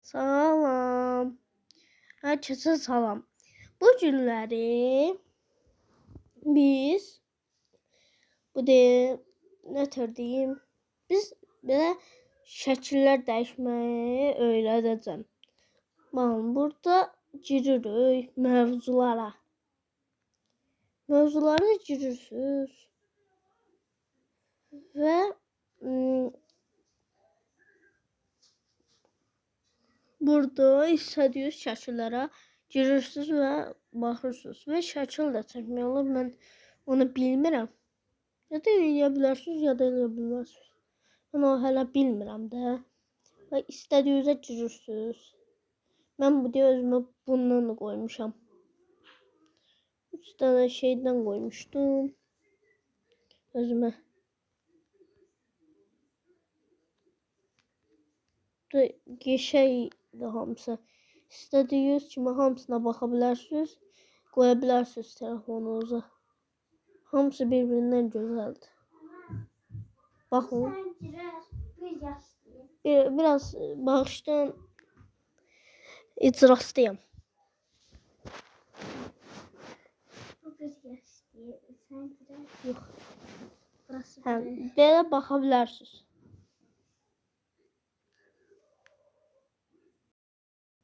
Salam. Herkese salam. Bu günləri biz nətər biz belə şəkillər dəyişməyi öyrədəcəm. Baxın, burada giririk mövzulara. Mövzulara girirsiniz və burada istədiyiniz şəkillərə girirsiniz və baxırsınız. Və şəkil də çəkmək olur. Mən onu bilmirəm. Ya da eləyə bilərsiniz, ya da eləyə bilməzsiniz. Mən o hələ bilmirəm də. Və istədiyinizə girirsiniz. Mən bu deyə özümə bundan da qoymuşam. 3 dənə şeydən qoymuşdum. Özümə. Geçəydi hamısı. İstədiyiniz kimi hamısına baxa bilərsiniz. Qoya bilərsiniz telefonunuza. Hamısı bir-birindən gözəldir. Baxın. Biraz bağışdan icrastayım. Yox. Belə baxa bilərsiniz.